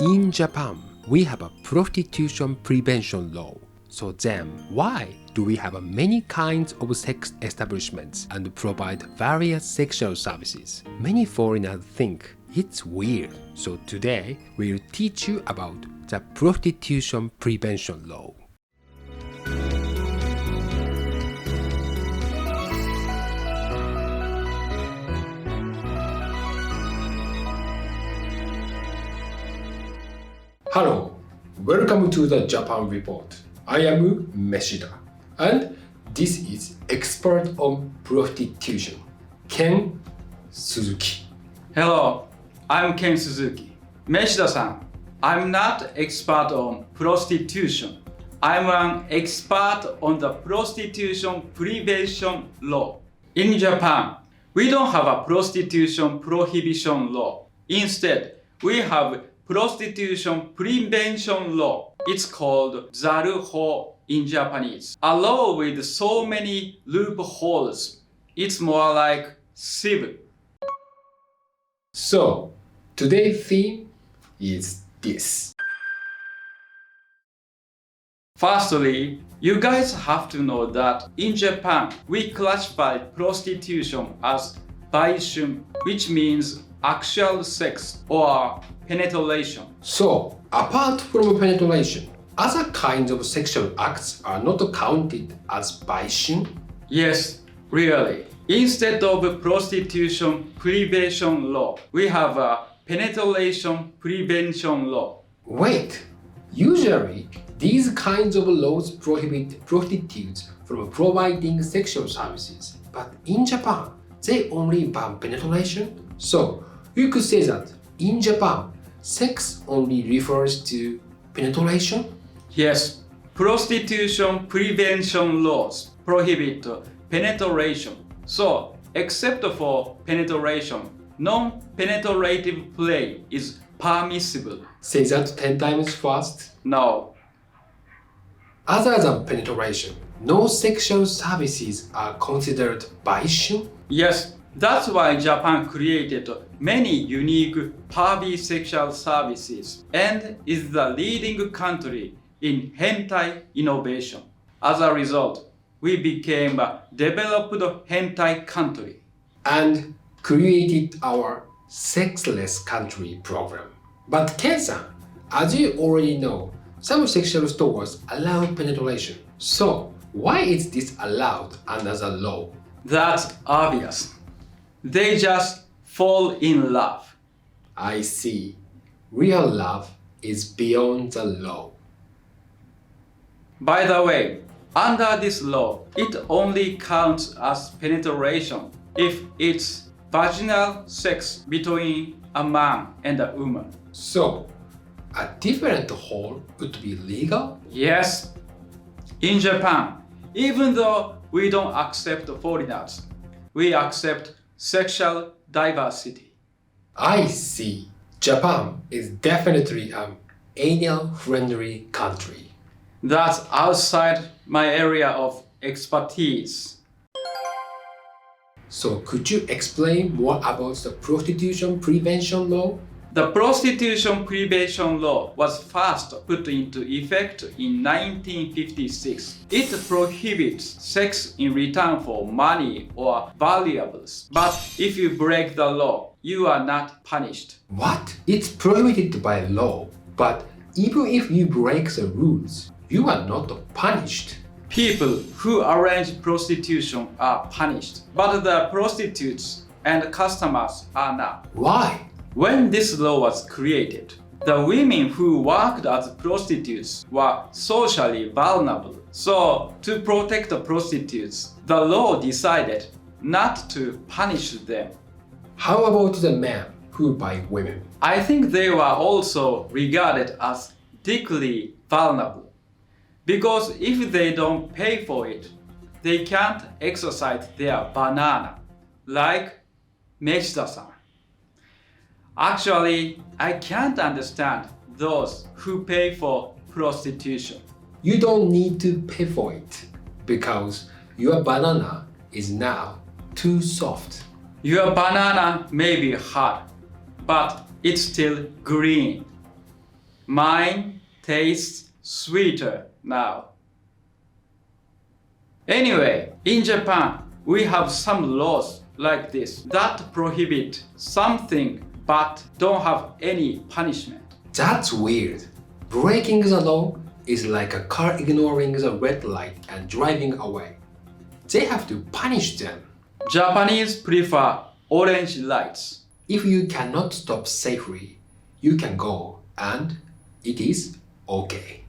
In Japan, we have a prostitution prevention law. So then, why do we have many kinds of sex establishments and provide various sexual services? Many foreigners think it's weird. So today, we'll teach you about the prostitution prevention law. Hello, welcome to the Japan Report. I am Meshida, and this is expert on prostitution, Ken Suzuki. Hello, I'm Ken Suzuki. Meshida-san, I'm not expert on prostitution. I'm an expert on the prostitution prevention law. In Japan, we don't have a prostitution prohibition law. Instead, we have prostitution prevention law. It's called zaruho in Japanese. A law with so many loopholes. It's more like civil. So, today's theme is this. Firstly, you guys have to know that in Japan, we classify prostitution as Baishun, which means actual sex or penetration. So, apart from penetration, other kinds of sexual acts are not counted as Baishun? Yes, really. Instead of prostitution prevention law, we have a penetration prevention law. Wait, usually these kinds of laws prohibit prostitutes from providing sexual services, but in Japan, they only ban penetration? So, you could say that in Japan, sex only refers to penetration? Yes, prostitution prevention laws prohibit penetration. So, except for penetration, non-penetrative play is permissible. Say that 10 times fast. No. Other than penetration, no sexual services are considered Baishun? Yes, that's why Japan created many unique pervy sexual services and is the leading country in hentai innovation. As a result, we became a developed hentai country. And created our Sexless Country program. But Ken-san, as you already know, some sexual stores allow penetration. So, why is this allowed under the law? That's obvious. They just fall in love. I see. Real love is beyond the law. By the way, under this law, it only counts as penetration if it's vaginal sex between a man and a woman. So, a different hole would be legal? Yes. In Japan, even though we don't accept foreigners, we accept sexual diversity. I see. Japan is definitely an anal-friendly country. That's outside my area of expertise. So could you explain more about the prostitution prevention law? The prostitution prevention law was first put into effect in 1956. It prohibits sex in return for money or valuables. But if you break the law, you are not punished. What? It's prohibited by law, but even if you break the rules, you are not punished. People who arrange prostitution are punished, but the prostitutes and customers are not. Why? When this law was created, the women who worked as prostitutes were socially vulnerable. So, to protect the prostitutes, the law decided not to punish them. How about the men who buy women? I think they were also regarded as deeply vulnerable. Because if they don't pay for it, they can't exercise their banana, like Meshida-san. Actually, I can't understand those who pay for prostitution. You don't need to pay for it because your banana is now too soft. Your banana may be hard, but it's still green. Mine tastes sweeter now. Anyway, in Japan, we have some laws like this that prohibit something but don't have any punishment. That's weird. Breaking the law is like a car ignoring the red light and driving away. They have to punish them. Japanese prefer orange lights. If you cannot stop safely, you can go and it is okay.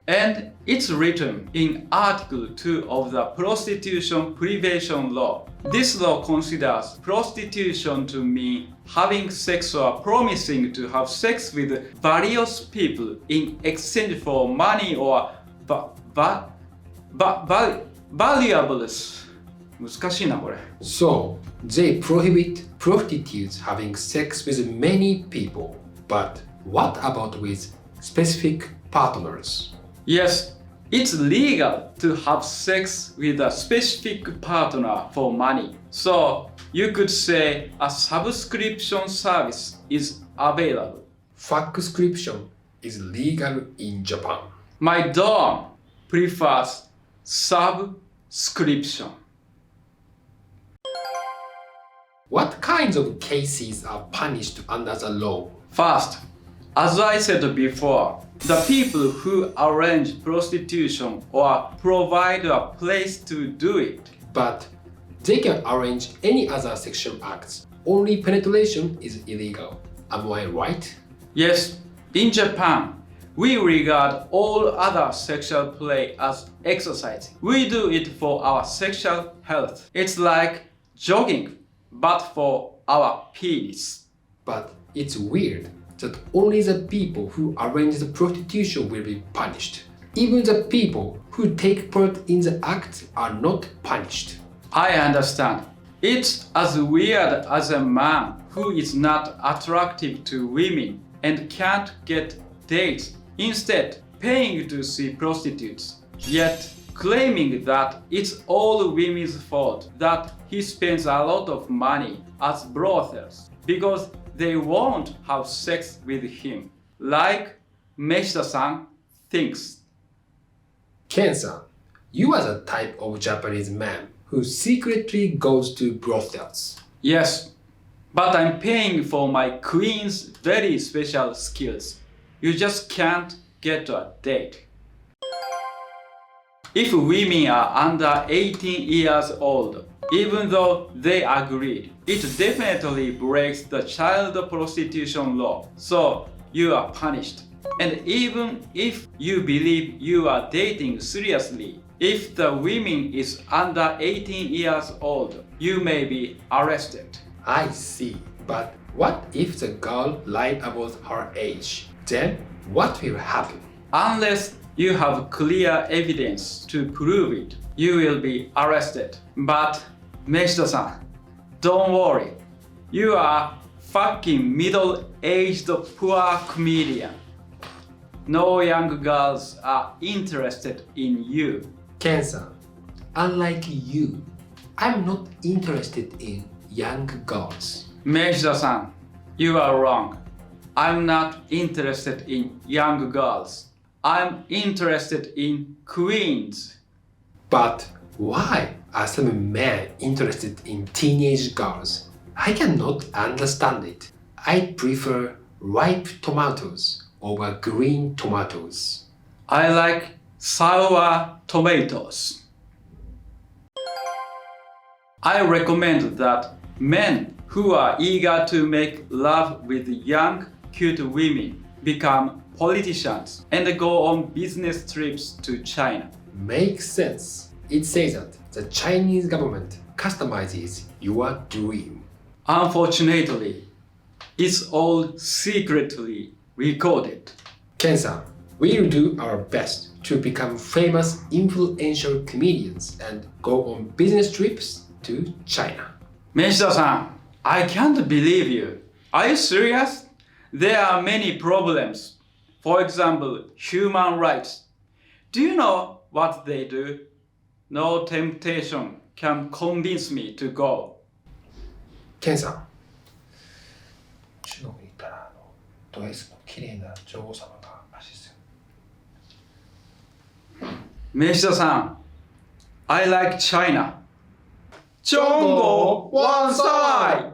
And it's written in Article 2 of the Prostitution Prevention Law. This law considers prostitution to mean having sex or promising to have sex with various people in exchange for money or valuables. 難しいなこれ。So, they prohibit prostitutes having sex with many people. But what about with specific partners? Yes, it's legal to have sex with a specific partner for money. So, you could say a subscription service is available. Fuckscription is legal in Japan. My dorm prefers subscription. What kinds of cases are punished under the law? First, as I said before, the people who arrange prostitution or provide a place to do it. But they can arrange any other sexual acts. Only penetration is illegal. Am I right? Yes, in Japan, we regard all other sexual play as exercise. We do it for our sexual health. It's like jogging, but for our penis. But it's weird that only the people who arrange the prostitution will be punished. Even the people who take part in the act are not punished. I understand. It's as weird as a man who is not attractive to women and can't get dates, instead paying to see prostitutes, yet claiming that it's all women's fault that he spends a lot of money at brothels because they won't have sex with him, like Meshida-san thinks. Ken-san, you are the type of Japanese man who secretly goes to brothels. Yes, but I'm paying for my queen's very special skills. You just can't get a date. If women are under 18 years old, even though they agreed, it definitely breaks the child prostitution law, so you are punished. And even if you believe you are dating seriously, if the woman is under 18 years old, you may be arrested. I see. But what if the girl lied about her age? Then what will happen? Unless you have clear evidence to prove it, you will be arrested. But Meshida-san, don't worry. You are fucking middle-aged poor comedian. No young girls are interested in you. Ken-san, unlike you, I'm not interested in young girls. Meshida-san, you are wrong. I'm not interested in young girls. I'm interested in queens. But why are some men interested in teenage girls? I cannot understand it. I prefer ripe tomatoes over green tomatoes. I like sour tomatoes. I recommend that men who are eager to make love with young, cute women become politicians and go on business trips to China. Makes sense. It says that the Chinese government customizes your dream. Unfortunately, it's all secretly recorded. Ken-san, we'll do our best to become famous influential comedians and go on business trips to China. Meshida-san, I can't believe you. Are you serious? There are many problems. For example, human rights. Do you know what they do? No temptation can convince me to go. ケンさん、中国に行ったらド S の綺麗な女王様がらしいですよ。Meshida san, I like China. Chongo, one side!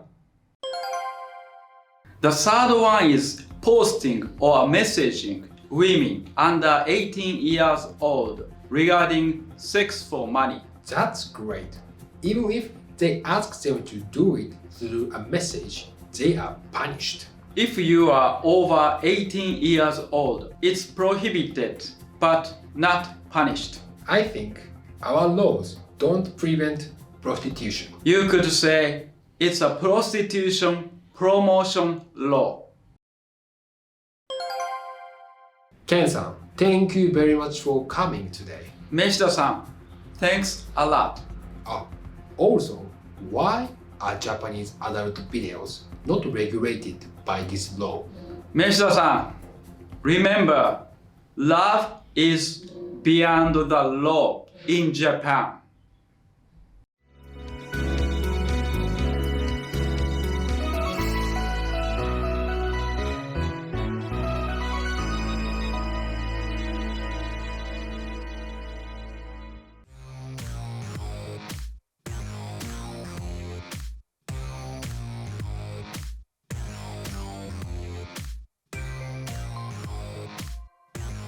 The third one is posting or messaging women under 18 years old regarding sex for money. That's great. Even if they ask them to do it through a message, they are punished. If you are over 18 years old, it's prohibited but not punished. I think our laws don't prevent prostitution. You could say it's a prostitution promotion law. Ken-san, thank you very much for coming today. Meshida-san, thanks a lot. Also, why are Japanese adult videos not regulated by this law? Meshida-san, remember, love is beyond the law in Japan.